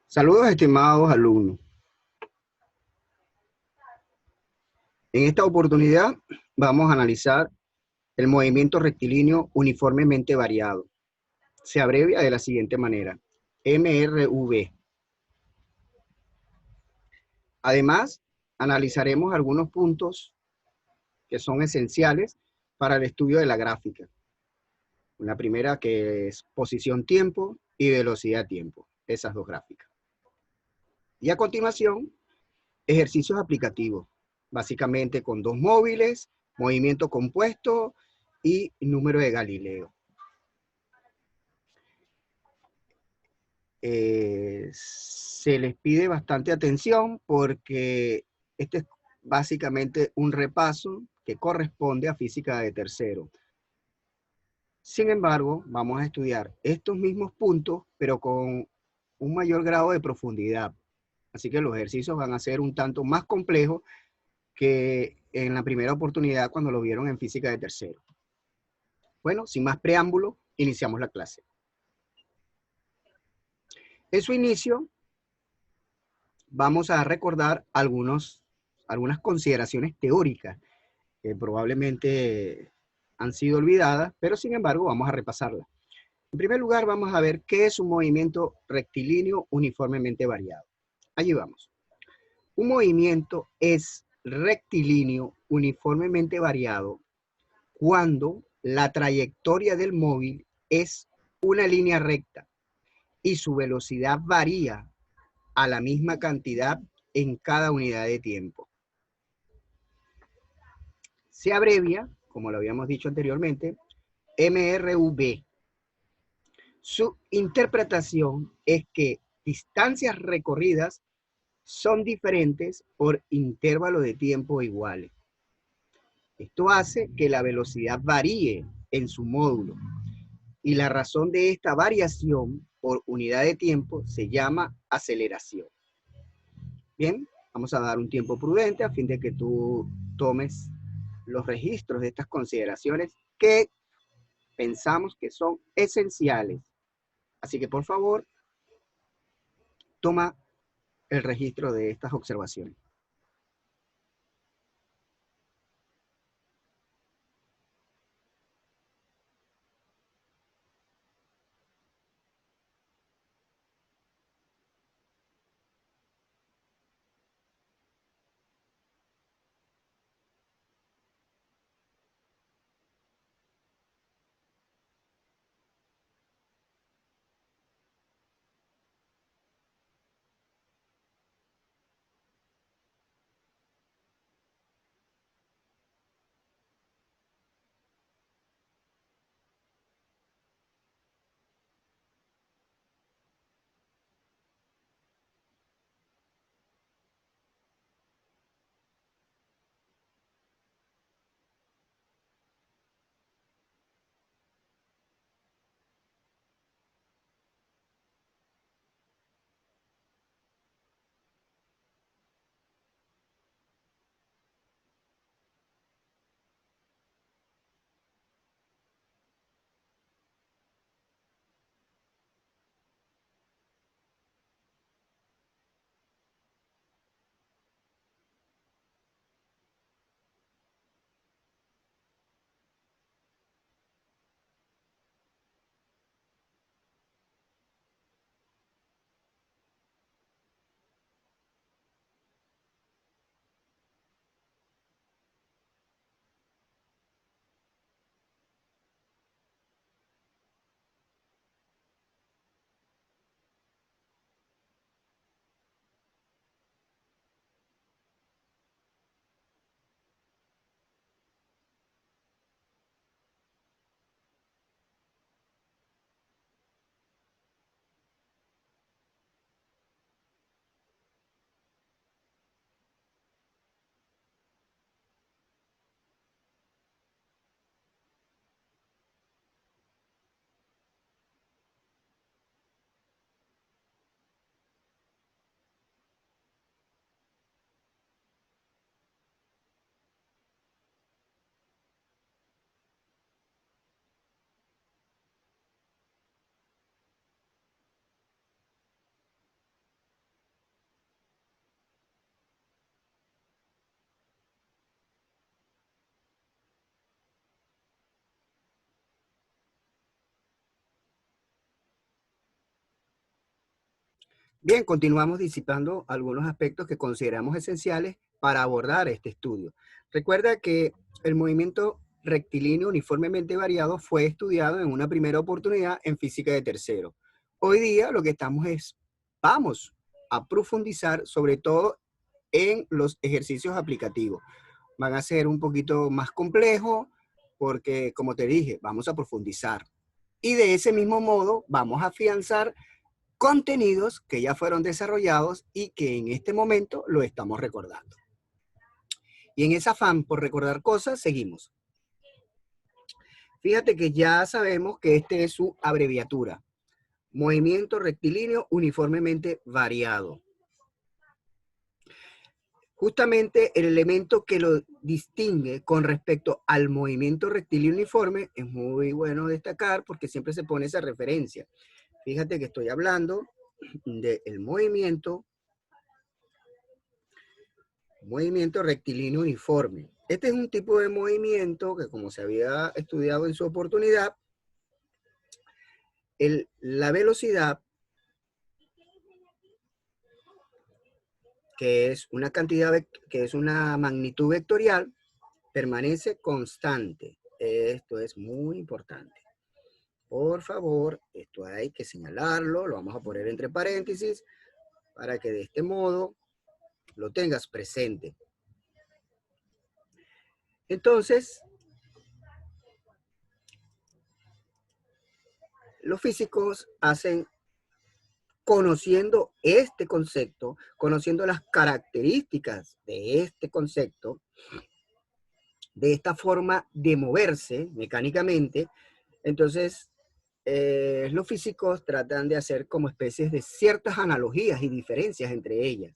Saludos, estimados alumnos. En esta oportunidad vamos a analizar el movimiento rectilíneo uniformemente variado. Se abrevia de la siguiente manera: MRV. Además, analizaremos algunos puntos que son esenciales para el estudio de la gráfica. Una primera que es posición-tiempo y velocidad-tiempo, esas dos gráficas. Y a continuación, ejercicios aplicativos, básicamente con dos móviles, movimiento compuesto y número de Galileo. Se les pide bastante atención porque este es básicamente un repaso que corresponde a física de tercero. Sin embargo, vamos a estudiar estos mismos puntos, pero con un mayor grado de profundidad. Así que los ejercicios van a ser un tanto más complejos que en la primera oportunidad cuando lo vieron en física de tercero. Bueno, sin más preámbulo, iniciamos la clase. En su inicio, vamos a recordar algunas consideraciones teóricas que probablemente han sido olvidadas, pero sin embargo vamos a repasarlas. En primer lugar, vamos a ver qué es un movimiento rectilíneo uniformemente variado. Allí vamos. Un movimiento es rectilíneo uniformemente variado cuando la trayectoria del móvil es una línea recta y su velocidad varía a la misma cantidad en cada unidad de tiempo. Se abrevia, como lo habíamos dicho anteriormente, MRV. Su interpretación es que distancias recorridas son diferentes por intervalos de tiempo iguales. Esto hace que la velocidad varíe en su módulo y la razón de esta variación por unidad de tiempo se llama aceleración. Bien, vamos a dar un tiempo prudente a fin de que tú tomes los registros de estas consideraciones que pensamos que son esenciales. Así que por favor, toma el registro de estas observaciones. Bien, continuamos disipando algunos aspectos que consideramos esenciales para abordar este estudio. Recuerda que el movimiento rectilíneo uniformemente variado fue estudiado en una primera oportunidad en física de tercero. Hoy día lo que vamos a profundizar sobre todo en los ejercicios aplicativos. Van a ser un poquito más complejos porque, como te dije, vamos a profundizar. Y de ese mismo modo vamos a afianzar contenidos que ya fueron desarrollados y que en este momento lo estamos recordando. Y en ese afán por recordar cosas, seguimos. Fíjate que ya sabemos que este es su abreviatura. Movimiento rectilíneo uniformemente variado. Justamente el elemento que lo distingue con respecto al movimiento rectilíneo uniforme es muy bueno destacar porque siempre se pone esa referencia. Fíjate que estoy hablando del movimiento rectilíneo uniforme. Este es un tipo de movimiento que, como se había estudiado en su oportunidad, la velocidad, que es una cantidad, que es una magnitud vectorial, permanece constante. Esto es muy importante. Por favor, esto hay que señalarlo, lo vamos a poner entre paréntesis para que de este modo lo tengas presente. Entonces, los físicos hacen, conociendo este concepto, conociendo las características de este concepto, de esta forma de moverse mecánicamente, entonces los físicos tratan de hacer como especies de ciertas analogías y diferencias entre ellas.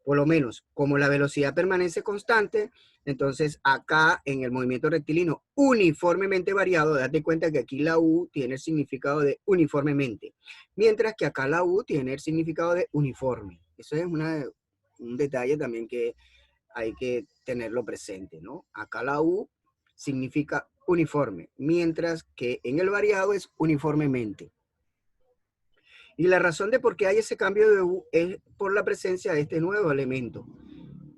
Por lo menos, como la velocidad permanece constante, entonces acá en el movimiento rectilíneo uniformemente variado, date cuenta que aquí la U tiene el significado de uniformemente, mientras que acá la U tiene el significado de uniforme. Eso es un detalle también que hay que tenerlo presente, ¿no? Acá la U significa uniforme, mientras que en el variado es uniformemente. Y la razón de por qué hay ese cambio de U es por la presencia de este nuevo elemento,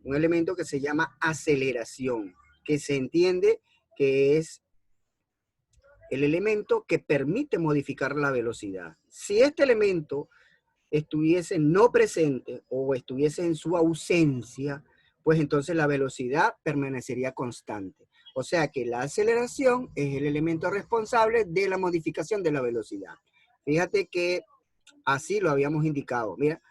un elemento que se llama aceleración, que se entiende que es el elemento que permite modificar la velocidad. Si este elemento estuviese no presente o estuviese en su ausencia, pues entonces la velocidad permanecería constante. O sea que la aceleración es el elemento responsable de la modificación de la velocidad. Fíjate que así lo habíamos indicado. Mira,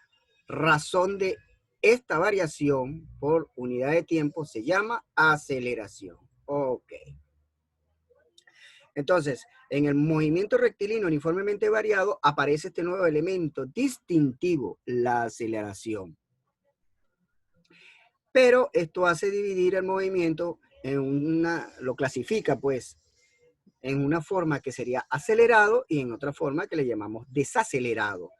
razón de esta variación por unidad de tiempo se llama aceleración. Ok. Entonces, en el movimiento rectilíneo uniformemente variado aparece este nuevo elemento distintivo, la aceleración. Pero esto hace dividir el movimiento lo clasifica pues en una forma que sería acelerado y en otra forma que le llamamos desacelerado.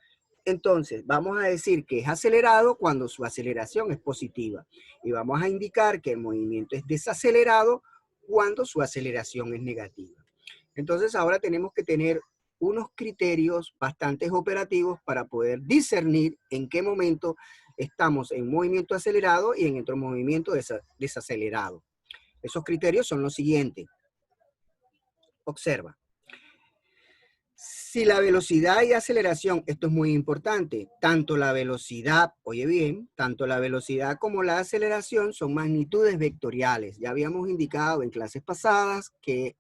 Entonces, vamos a decir que es acelerado cuando su aceleración es positiva y vamos a indicar que el movimiento es desacelerado cuando su aceleración es negativa. Entonces, ahora tenemos que tener unos criterios bastante operativos para poder discernir en qué momento estamos en movimiento acelerado y en otro movimiento desacelerado. Esos criterios son los siguientes. Observa. Si la velocidad y aceleración, esto es muy importante, tanto la velocidad, oye bien, tanto la velocidad como la aceleración son magnitudes vectoriales. Ya habíamos indicado en clases pasadas que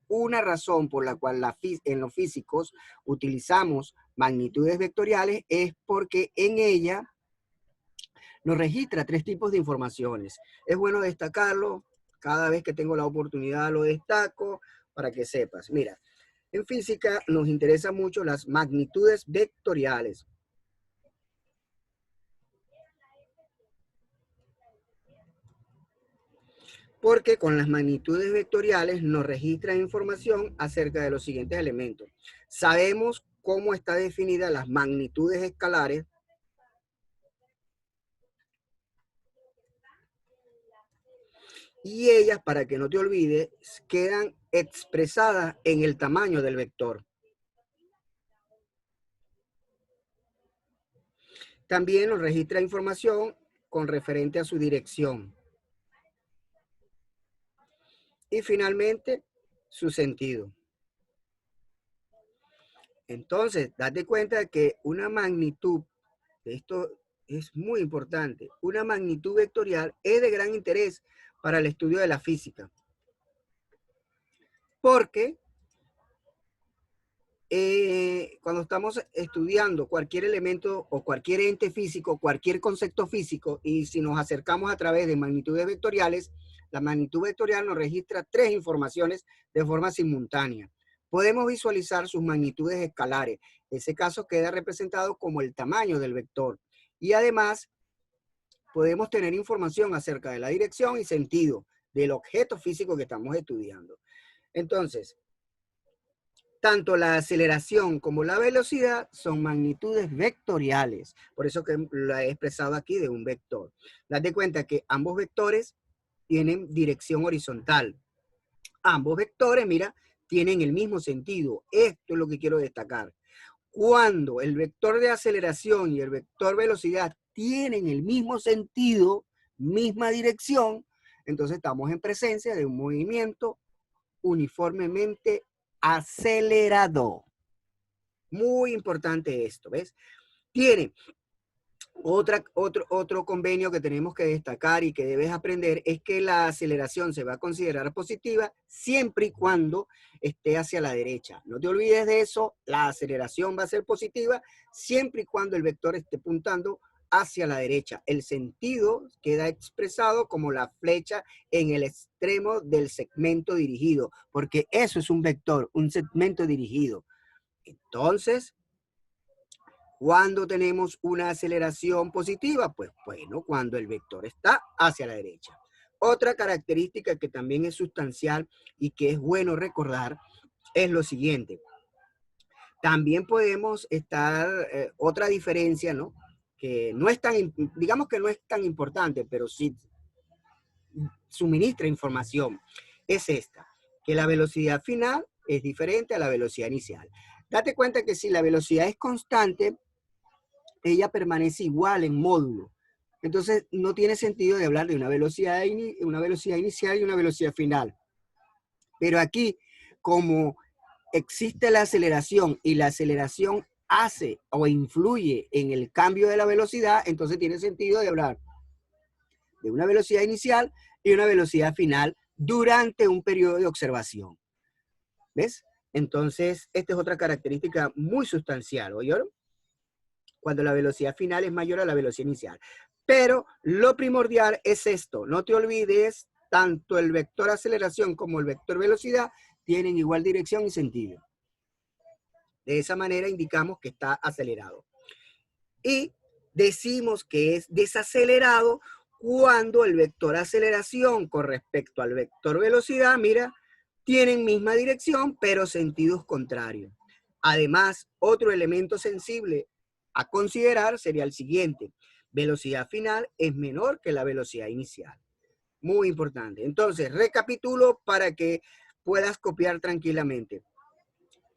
una razón por la cual en los físicos utilizamos magnitudes vectoriales es porque en ella nos registra tres tipos de informaciones. Es bueno destacarlo, cada vez que tengo la oportunidad lo destaco para que sepas. Mira, en física nos interesan mucho las magnitudes vectoriales. Porque con las magnitudes vectoriales nos registra información acerca de los siguientes elementos. Sabemos cómo está definida las magnitudes escalares. Y ellas, para que no te olvides, quedan expresadas en el tamaño del vector. También nos registra información con referente a su dirección. Y finalmente, su sentido. Entonces, date cuenta de que una magnitud, esto es muy importante, una magnitud vectorial es de gran interés para el estudio de la física. Porque cuando estamos estudiando cualquier elemento o cualquier ente físico, cualquier concepto físico, y si nos acercamos a través de magnitudes vectoriales, la magnitud vectorial nos registra tres informaciones de forma simultánea. Podemos visualizar sus magnitudes escalares. Ese caso queda representado como el tamaño del vector. Y además, podemos tener información acerca de la dirección y sentido del objeto físico que estamos estudiando. Entonces, tanto la aceleración como la velocidad son magnitudes vectoriales. Por eso que la he expresado aquí de un vector. Date cuenta que ambos vectores tienen dirección horizontal. Ambos vectores, mira, tienen el mismo sentido. Esto es lo que quiero destacar. Cuando el vector de aceleración y el vector velocidad tienen el mismo sentido, misma dirección, entonces estamos en presencia de un movimiento uniformemente acelerado. Muy importante esto, ¿ves? Tiene otro convenio que tenemos que destacar y que debes aprender es que la aceleración se va a considerar positiva siempre y cuando esté hacia la derecha. No te olvides de eso, la aceleración va a ser positiva siempre y cuando el vector esté apuntando hacia la derecha. El sentido queda expresado como la flecha en el extremo del segmento dirigido, porque eso es un vector, un segmento dirigido. Entonces, ¿cuándo tenemos una aceleración positiva? Pues bueno, cuando el vector está hacia la derecha. Otra característica que también es sustancial y que es bueno recordar es lo siguiente. También podemos estar, otra diferencia, ¿no? Que no es tan, digamos que no es tan importante, pero sí suministra información. Es esta, que la velocidad final es diferente a la velocidad inicial. Date cuenta que si la velocidad es constante, ella permanece igual en módulo. Entonces, no tiene sentido de hablar de una velocidad inicial y una velocidad final. Pero aquí, como existe la aceleración y la aceleración hace o influye en el cambio de la velocidad, entonces tiene sentido de hablar de una velocidad inicial y una velocidad final durante un periodo de observación. ¿Ves? Entonces, esta es otra característica muy sustancial, ¿oyeron? Cuando la velocidad final es mayor a la velocidad inicial. Pero lo primordial es esto, no te olvides, tanto el vector aceleración como el vector velocidad tienen igual dirección y sentido. De esa manera indicamos que está acelerado. Y decimos que es desacelerado cuando el vector aceleración con respecto al vector velocidad, mira, tienen misma dirección, pero sentidos contrarios. Además, otro elemento sensible a considerar sería el siguiente. Velocidad final es menor que la velocidad inicial. Muy importante. Entonces, recapitulo para que puedas copiar tranquilamente.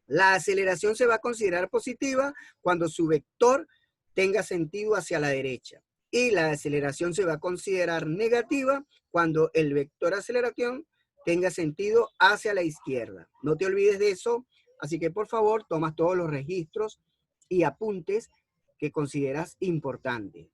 La aceleración se va a considerar positiva cuando su vector tenga sentido hacia la derecha. Y la aceleración se va a considerar negativa cuando el vector aceleración tenga sentido hacia la izquierda. No te olvides de eso, así que por favor tomas todos los registros y apuntes que consideras importantes.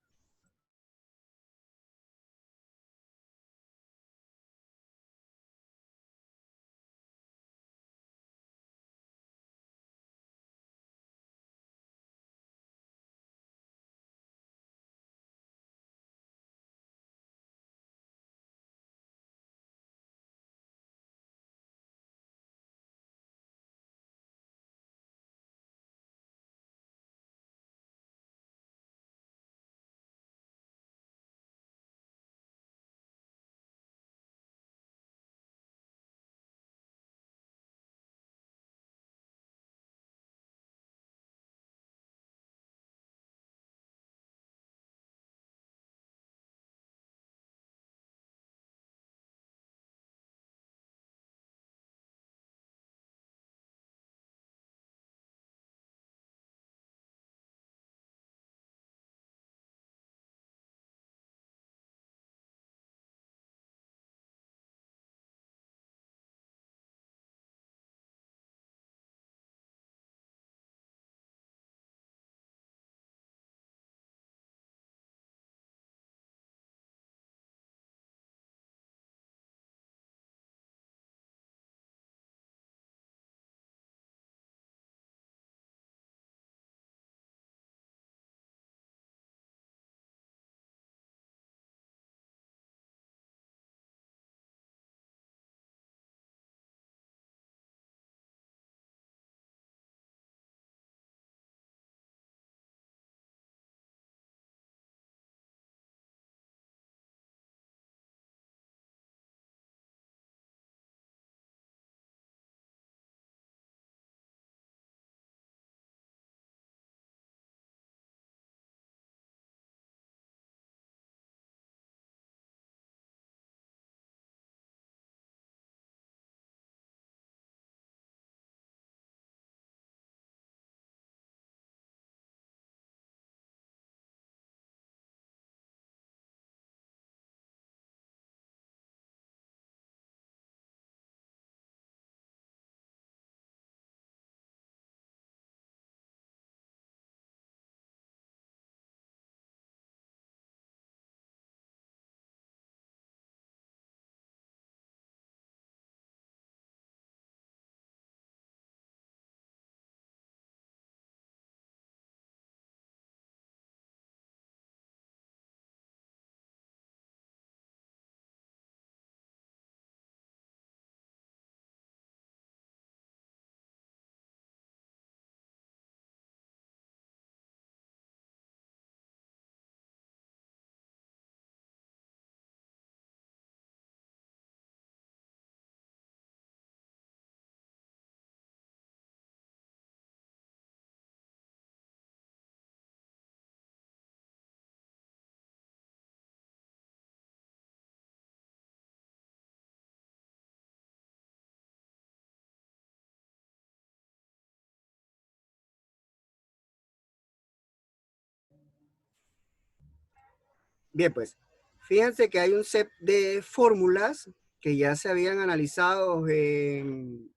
Bien, pues, fíjense que hay un set de fórmulas que ya se habían analizado en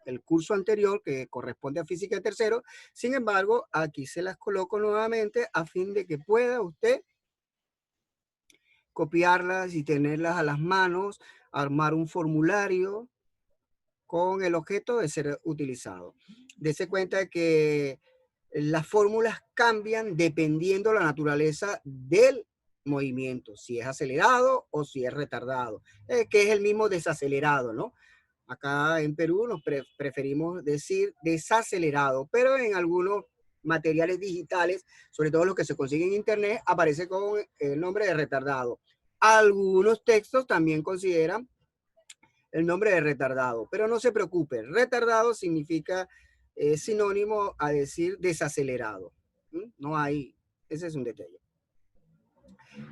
el curso anterior que corresponde a física de tercero. Sin embargo, aquí se las coloco nuevamente a fin de que pueda usted copiarlas y tenerlas a las manos, armar un formulario con el objeto de ser utilizado. Dese cuenta que las fórmulas cambian dependiendo la naturaleza del movimiento, si es acelerado o si es retardado, que es el mismo desacelerado, ¿no? Acá en Perú nos preferimos decir desacelerado, pero en algunos materiales digitales, sobre todo los que se consiguen en internet, aparece con el nombre de retardado. Algunos textos también consideran el nombre de retardado, pero no se preocupe, retardado significa sinónimo a decir desacelerado. No hay, ese es un detalle.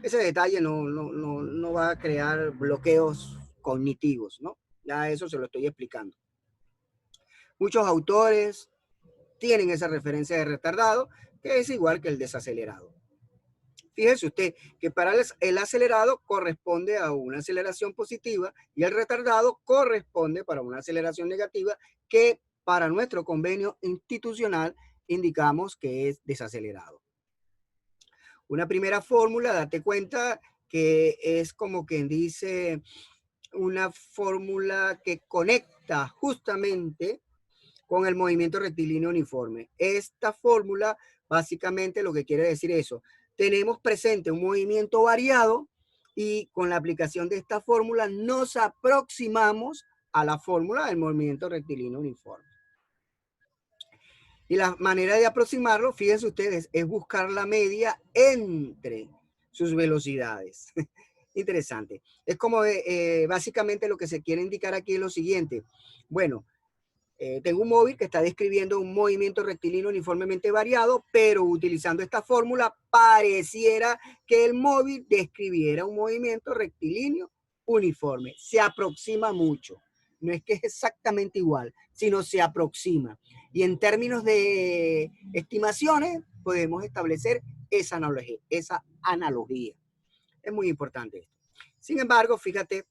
Ese detalle no va a crear bloqueos cognitivos, ¿no? Ya eso se lo estoy explicando. Muchos autores tienen esa referencia de retardado, que es igual que el desacelerado. Fíjese usted que para el acelerado corresponde a una aceleración positiva y el retardado corresponde para una aceleración negativa que para nuestro convenio institucional indicamos que es desacelerado. Una primera fórmula, date cuenta que es como quien dice una fórmula que conecta justamente con el movimiento rectilíneo uniforme. Esta fórmula básicamente lo que quiere decir eso. Tenemos presente un movimiento variado y con la aplicación de esta fórmula nos aproximamos a la fórmula del movimiento rectilíneo uniforme. Y la manera de aproximarlo, fíjense ustedes, es buscar la media entre sus velocidades. Interesante. Es como básicamente lo que se quiere indicar aquí es lo siguiente. Bueno, tengo un móvil que está describiendo un movimiento rectilíneo uniformemente variado, pero utilizando esta fórmula pareciera que el móvil describiera un movimiento rectilíneo uniforme. Se aproxima mucho. No es que es exactamente igual, sino se aproxima. Y en términos de estimaciones, podemos establecer esa analogía. Esa analogía. Es muy importante esto. Sin embargo, fíjate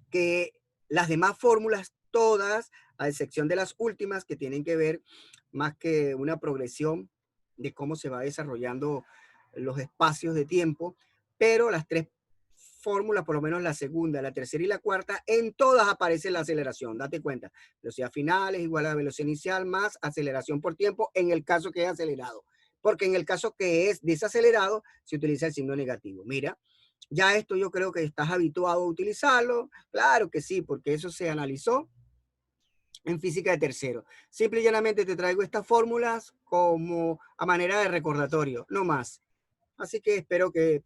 que las demás fórmulas, todas, a excepción de las últimas, que tienen que ver más que una progresión de cómo se va desarrollando los espacios de tiempo, pero las tres fórmulas, por lo menos la segunda, la tercera y la cuarta, en todas aparece la aceleración. Date cuenta, velocidad final es igual a la velocidad inicial más aceleración por tiempo en el caso que es acelerado, porque en el caso que es desacelerado se utiliza el signo negativo. Mira, ya esto yo creo que estás habituado a utilizarlo. Claro que sí, porque eso se analizó en física de tercero. Simple y llanamente te traigo estas fórmulas como a manera de recordatorio, no más. Así que espero que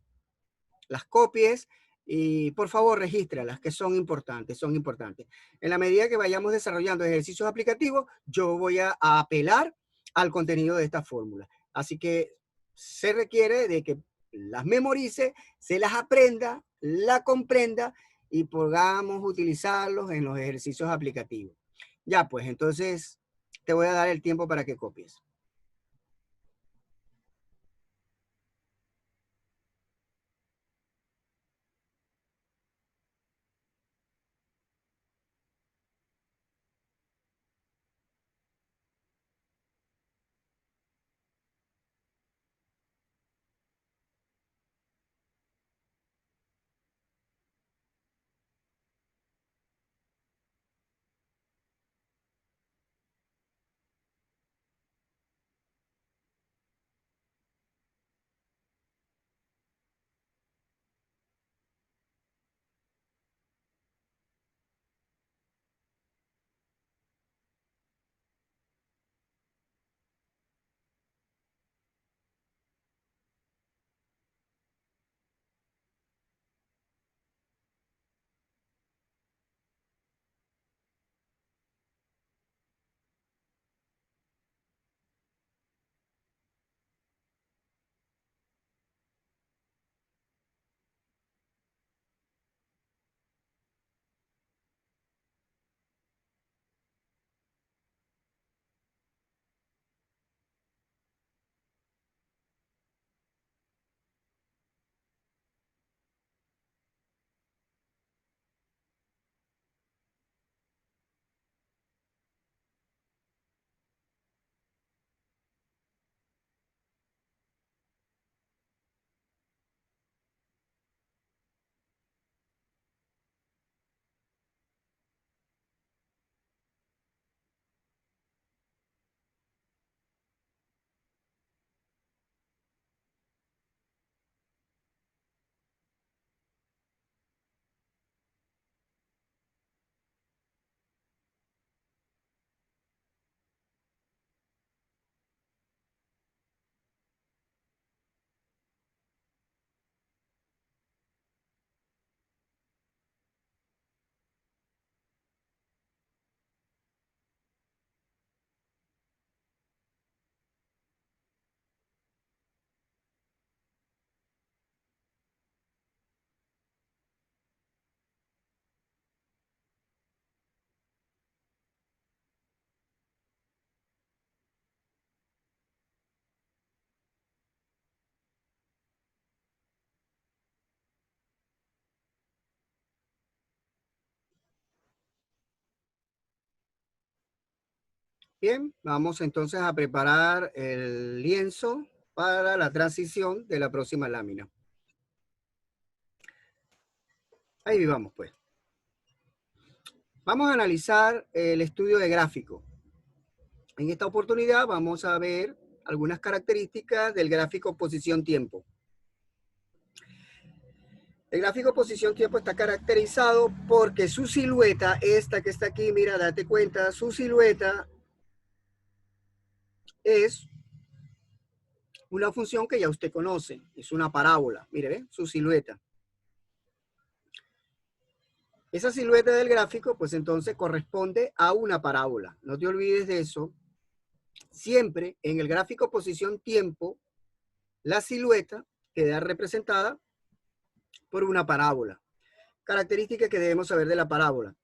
las copies y por favor regístralas, que son importantes, son importantes. En la medida que vayamos desarrollando ejercicios aplicativos, yo voy a apelar al contenido de esta fórmula. Así que se requiere de que las memorice, se las aprenda, la comprenda y podamos utilizarlos en los ejercicios aplicativos. Ya, pues entonces te voy a dar el tiempo para que copies. Bien, vamos entonces a preparar el lienzo para la transición de la próxima lámina. Ahí vamos pues. Vamos a analizar el estudio de gráfico. En esta oportunidad vamos a ver algunas características del gráfico posición-tiempo. El gráfico posición-tiempo está caracterizado porque su silueta, esta que está aquí, mira, date cuenta, su silueta es una función que ya usted conoce, es una parábola, mire, ¿ve? Su silueta. Esa silueta del gráfico, pues entonces corresponde a una parábola. No te olvides de eso. Siempre en el gráfico posición-tiempo, la silueta queda representada por una parábola. Características que debemos saber de la parábola.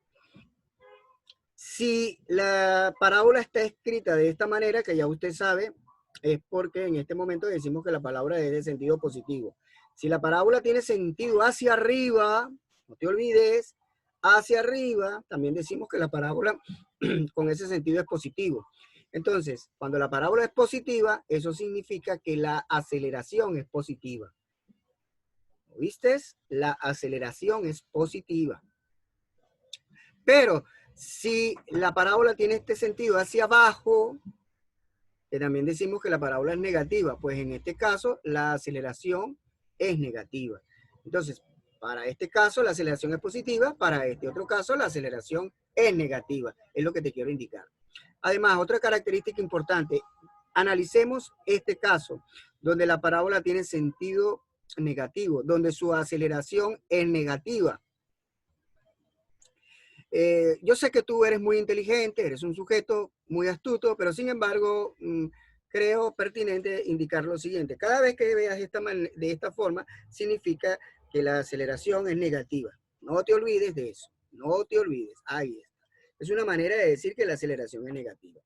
Si la parábola está escrita de esta manera, que ya usted sabe, es porque en este momento decimos que la palabra es de sentido positivo. Si la parábola tiene sentido hacia arriba, no te olvides, hacia arriba, también decimos que la parábola con ese sentido es positivo. Entonces, cuando la parábola es positiva, eso significa que la aceleración es positiva. ¿Viste? La aceleración es positiva. Pero si la parábola tiene este sentido hacia abajo, que también decimos que la parábola es negativa, pues en este caso la aceleración es negativa. Entonces, para este caso la aceleración es positiva, para este otro caso la aceleración es negativa. Es lo que te quiero indicar. Además, otra característica importante, analicemos este caso, donde la parábola tiene sentido negativo, donde su aceleración es negativa. Yo sé que tú eres muy inteligente, eres un sujeto muy astuto, pero sin embargo, creo pertinente indicar lo siguiente. Cada vez que veas de esta forma, significa que la aceleración es negativa. No te olvides de eso. No te olvides. Ahí está. Es una manera de decir que la aceleración es negativa.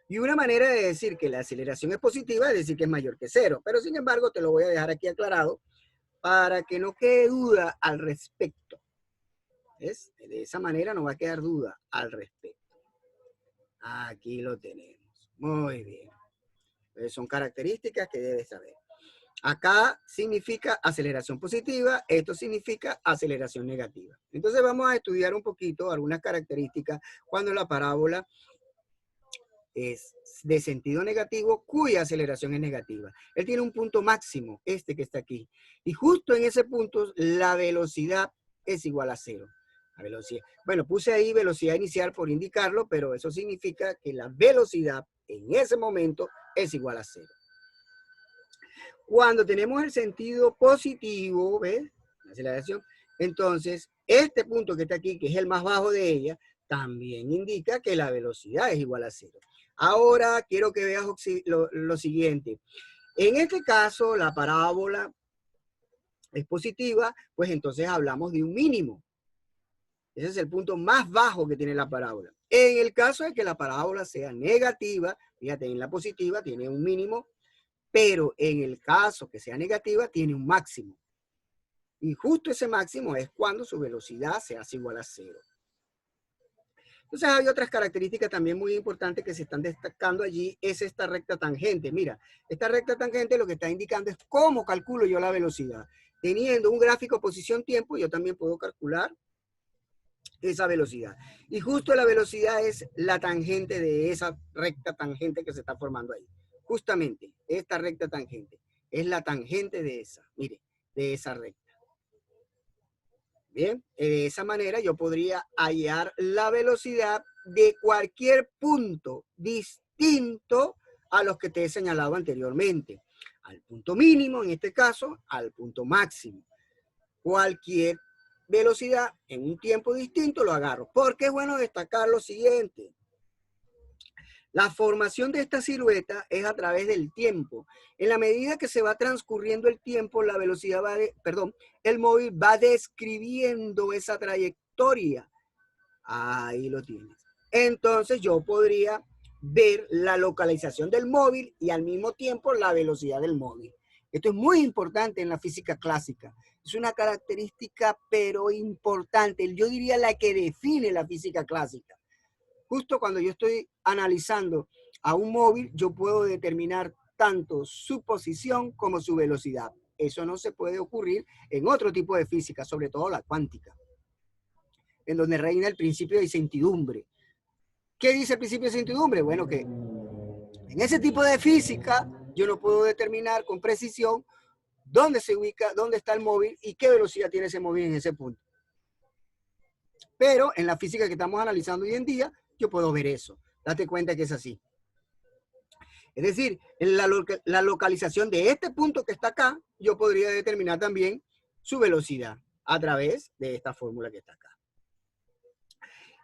Y una manera de decir que la aceleración es positiva es decir que es mayor que cero. Pero sin embargo, te lo voy a dejar aquí aclarado para que no quede duda al respecto. ¿Ves? De esa manera no va a quedar duda al respecto. Aquí lo tenemos. Muy bien. Entonces son características que debes saber. Acá significa aceleración positiva, esto significa aceleración negativa. Entonces vamos a estudiar un poquito algunas características cuando la parábola es de sentido negativo, cuya aceleración es negativa. Él tiene un punto máximo, este que está aquí. Y justo en ese punto la velocidad es igual a cero. La velocidad. Bueno, puse ahí velocidad inicial por indicarlo, pero eso significa que la velocidad en ese momento es igual a cero. Cuando tenemos el sentido positivo, ¿ves? La aceleración, entonces este punto que está aquí, que es el más bajo de ella, también indica que la velocidad es igual a cero. Ahora quiero que veas lo siguiente. En este caso, la parábola es positiva, pues entonces hablamos de un mínimo. Ese es el punto más bajo que tiene la parábola. En el caso de que la parábola sea negativa, fíjate, en la positiva tiene un mínimo, pero en el caso que sea negativa tiene un máximo. Y justo ese máximo es cuando su velocidad se hace igual a cero. Entonces hay otras características también muy importantes que se están destacando allí, es esta recta tangente. Mira, esta recta tangente lo que está indicando es cómo calculo yo la velocidad. Teniendo un gráfico posición-tiempo, yo también puedo calcular esa velocidad. Y justo la velocidad es la tangente de esa recta tangente que se está formando ahí. Justamente, esta recta tangente es la tangente de esa, mire, de esa recta. Bien, de esa manera yo podría hallar la velocidad de cualquier punto distinto a los que te he señalado anteriormente. Al punto mínimo, en este caso, al punto máximo. Cualquier velocidad en un tiempo distinto lo agarro. Porque es bueno destacar lo siguiente. La formación de esta silueta es a través del tiempo. En la medida que se va transcurriendo el tiempo, la velocidad el móvil va describiendo esa trayectoria. Ahí lo tienes. Entonces yo podría ver la localización del móvil y al mismo tiempo la velocidad del móvil. Esto es muy importante en la física clásica. Es una característica pero importante. Yo diría la que define la física clásica. Justo cuando yo estoy analizando a un móvil, yo puedo determinar tanto su posición como su velocidad. Eso no se puede ocurrir en otro tipo de física, sobre todo la cuántica, en donde reina el principio de incertidumbre. ¿Qué dice el principio de incertidumbre? Bueno, que en ese tipo de física yo no puedo determinar con precisión dónde se ubica, dónde está el móvil y qué velocidad tiene ese móvil en ese punto. Pero en la física que estamos analizando hoy en día, yo puedo ver eso. Date cuenta que es así. Es decir, en la localización de este punto que está acá, yo podría determinar también su velocidad a través de esta fórmula que está acá.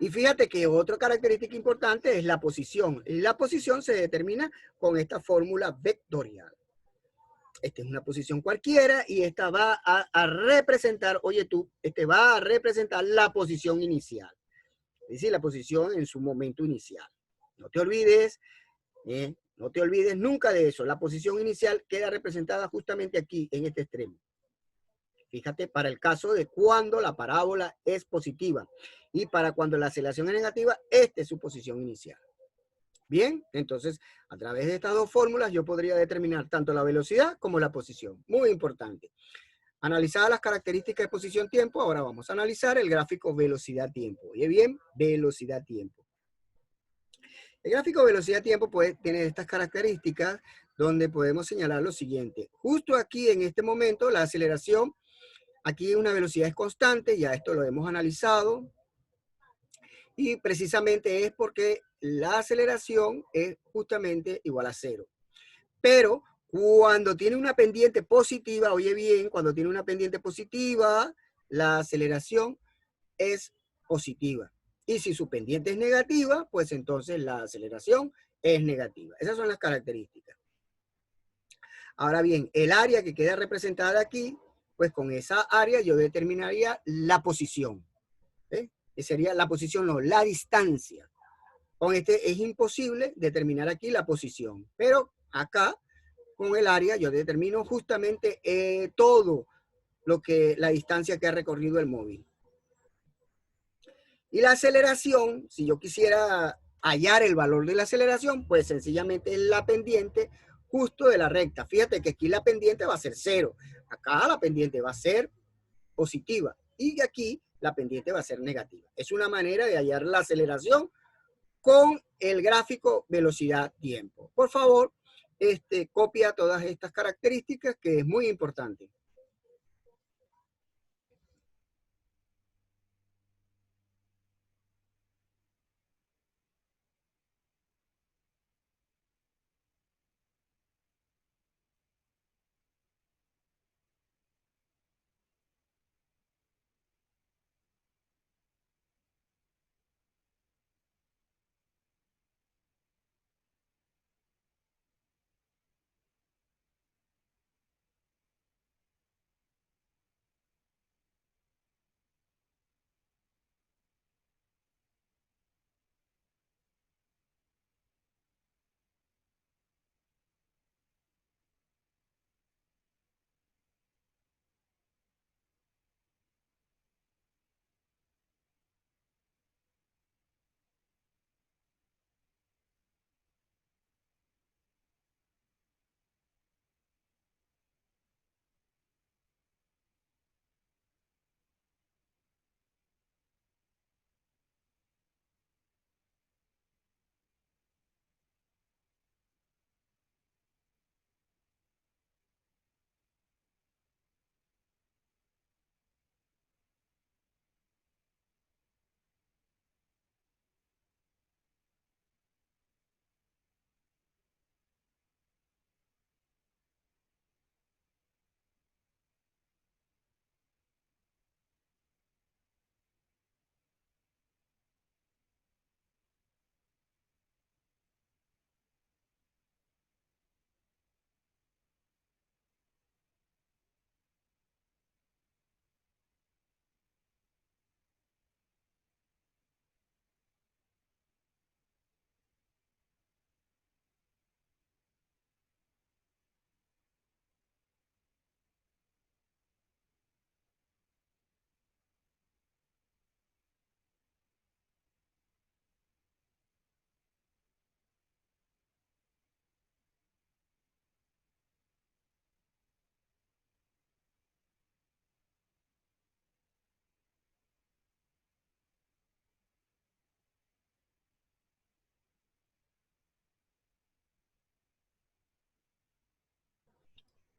Y fíjate que otra característica importante es la posición. La posición se determina con esta fórmula vectorial. Esta es una posición cualquiera y esta va a representar, oye tú, va a representar la posición inicial. Es decir, la posición en su momento inicial. No te olvides, no te olvides nunca de eso. La posición inicial queda representada justamente aquí, en este extremo. Fíjate, para el caso de cuando la parábola es positiva y para cuando la aceleración es negativa, esta es su posición inicial. Bien, entonces a través de estas dos fórmulas yo podría determinar tanto la velocidad como la posición. Muy importante. Analizadas las características de posición-tiempo, ahora vamos a analizar el gráfico velocidad-tiempo. Oye bien, velocidad-tiempo. El gráfico velocidad-tiempo pues, tiene estas características donde podemos señalar lo siguiente. Justo aquí en este momento la aceleración, aquí una velocidad es constante, ya esto lo hemos analizado. Y precisamente es porque la aceleración es justamente igual a cero. Pero cuando tiene una pendiente positiva, oye bien, cuando tiene una pendiente positiva, la aceleración es positiva. Y si su pendiente es negativa, pues entonces la aceleración es negativa. Esas son las características. Ahora bien, el área que queda representada aquí, pues con esa área yo determinaría la posición. Que sería la posición, no, la distancia. Con este es imposible determinar aquí la posición, pero acá con el área yo determino justamente todo lo que la distancia que ha recorrido el móvil. Y la aceleración, si yo quisiera hallar el valor de la aceleración, pues sencillamente es la pendiente justo de la recta. Fíjate que aquí la pendiente va a ser cero, acá la pendiente va a ser positiva y aquí la pendiente va a ser negativa. Es una manera de hallar la aceleración con el gráfico velocidad-tiempo. Por favor, copia todas estas características que es muy importante.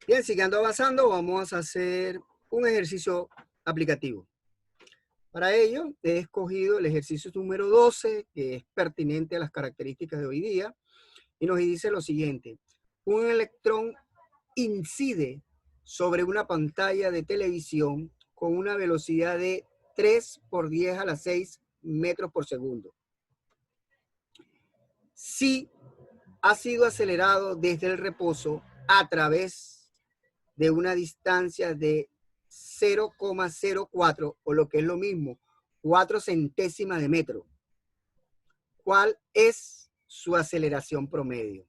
Bien, siguiendo avanzando, vamos a hacer un ejercicio aplicativo. Para ello, he escogido el ejercicio número 12, que es pertinente a las características de hoy día, y nos dice lo siguiente. Un electrón incide sobre una pantalla de televisión con una velocidad de 3 por 10 a la 6 metros por segundo. Si ha sido acelerado desde el reposo a través de una distancia de 0,04 o lo que es lo mismo, 4 centésimas de metro. ¿Cuál es su aceleración promedio?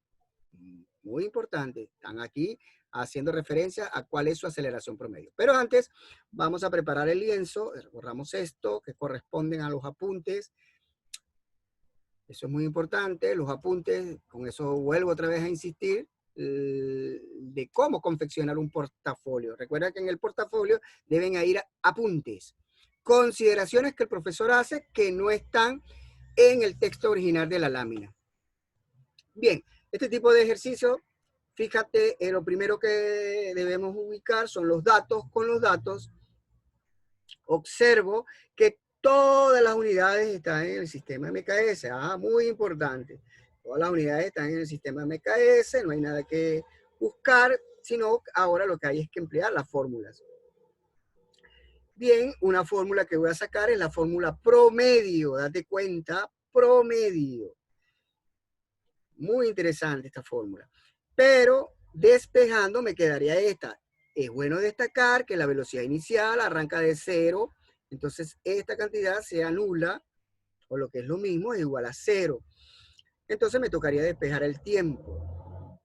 Muy importante, están aquí haciendo referencia a cuál es su aceleración promedio. Pero antes vamos a preparar el lienzo, borramos esto que corresponden a los apuntes. Eso es muy importante, los apuntes, con eso vuelvo otra vez a insistir, de cómo confeccionar un portafolio. Recuerda que en el portafolio deben ir apuntes, consideraciones que el profesor hace que no están en el texto original de la lámina. Bien, este tipo de ejercicio, fíjate, lo primero que debemos ubicar son los datos. Con los datos, observo que todas las unidades están en el sistema MKS. Muy importante. Todas las unidades están en el sistema MKS, no hay nada que buscar, sino ahora lo que hay es que emplear las fórmulas. Bien, una fórmula que voy a sacar es la fórmula promedio. Date cuenta, promedio. Muy interesante esta fórmula. Pero despejando me quedaría esta. Es bueno destacar que la velocidad inicial arranca de 0. Entonces esta cantidad se anula, o lo que es lo mismo, es igual a 0. Entonces me tocaría despejar el tiempo.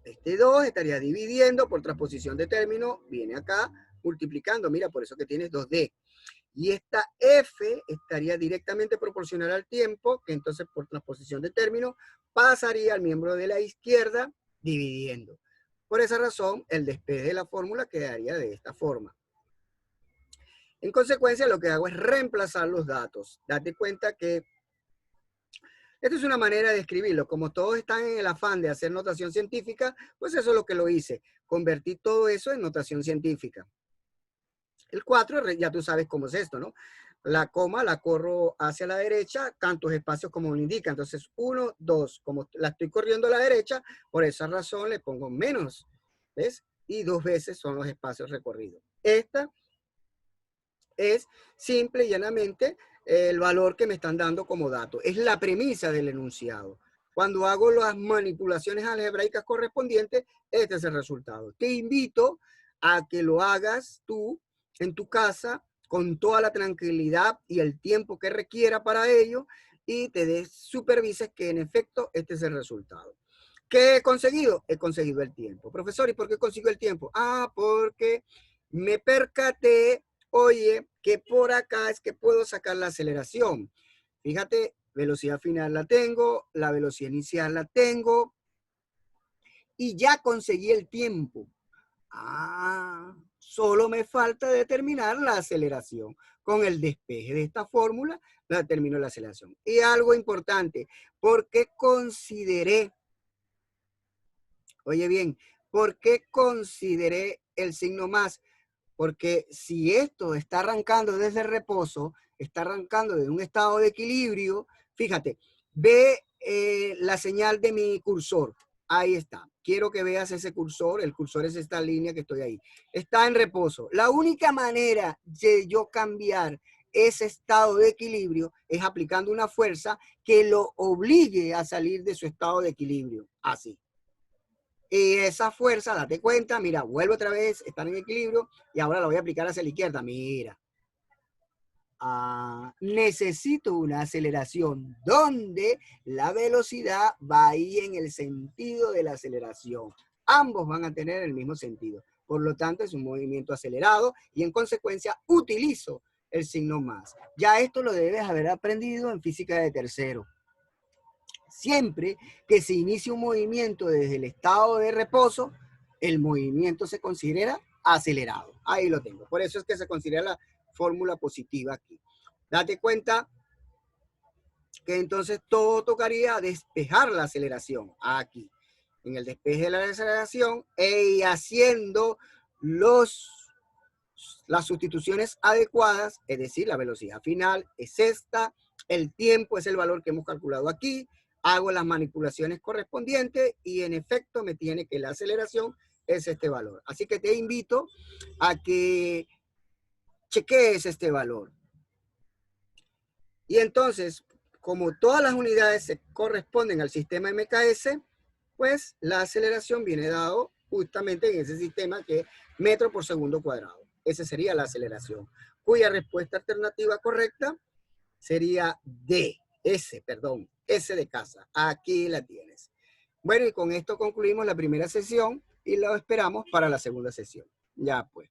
Este 2 estaría dividiendo por transposición de término. Viene acá multiplicando. Mira, por eso que tienes 2D. Y esta F estaría directamente proporcional al tiempo, que entonces por transposición de término pasaría al miembro de la izquierda dividiendo. Por esa razón, el despeje de la fórmula quedaría de esta forma. En consecuencia, lo que hago es reemplazar los datos. Date cuenta que esta es una manera de escribirlo. Como todos están en el afán de hacer notación científica, pues eso es lo que lo hice. Convertí todo eso en notación científica. El 4, ya tú sabes cómo es esto, ¿no? La coma la corro hacia la derecha, tantos espacios como me indica. Entonces, 1, 2, como la estoy corriendo a la derecha, por esa razón le pongo menos, ¿ves? Y 2 veces son los espacios recorridos. Esta es simple y llanamente el valor que me están dando como dato. Es la premisa del enunciado. Cuando hago las manipulaciones algebraicas correspondientes, este es el resultado. Te invito a que lo hagas tú en tu casa con toda la tranquilidad y el tiempo que requiera para ello y te supervises que en efecto este es el resultado. ¿Qué he conseguido? He conseguido el tiempo. Profesor, ¿y por qué consigo el tiempo? Porque me percaté, oye, que por acá es que puedo sacar la aceleración. Fíjate, velocidad final la tengo, la velocidad inicial la tengo y ya conseguí el tiempo. Solo me falta determinar la aceleración. Con el despeje de esta fórmula, la determino la aceleración. Y algo importante, porque consideré, oye bien, ¿por qué consideré el signo más? Porque si esto está arrancando desde el reposo, está arrancando de un estado de equilibrio, fíjate, ve la señal de mi cursor. Ahí está. Quiero que veas ese cursor. El cursor es esta línea que estoy ahí. Está en reposo. La única manera de yo cambiar ese estado de equilibrio es aplicando una fuerza que lo obligue a salir de su estado de equilibrio. Así. Y esa fuerza, date cuenta, mira, vuelvo otra vez, están en equilibrio y ahora la voy a aplicar hacia la izquierda. Mira. Necesito una aceleración donde la velocidad va ahí en el sentido de la aceleración. Ambos van a tener el mismo sentido. Por lo tanto, es un movimiento acelerado y en consecuencia utilizo el signo más. Ya esto lo debes haber aprendido en física de tercero. Siempre que se inicie un movimiento desde el estado de reposo, el movimiento se considera acelerado. Ahí lo tengo. Por eso es que se considera la fórmula positiva aquí. Date cuenta que entonces todo tocaría despejar la aceleración aquí. en el despeje de la aceleración y haciendo las sustituciones adecuadas, es decir, la velocidad final es esta, el tiempo es el valor que hemos calculado aquí, hago las manipulaciones correspondientes y en efecto me tiene que la aceleración es este valor. Así que te invito a que chequees este valor. Y entonces, como todas las unidades se corresponden al sistema MKS, pues la aceleración viene dado justamente en ese sistema que es metro por segundo cuadrado. Esa sería la aceleración, cuya respuesta alternativa correcta sería D, S de casa. Aquí la tienes. Bueno, y con esto concluimos la primera sesión y lo esperamos para la segunda sesión. Ya pues.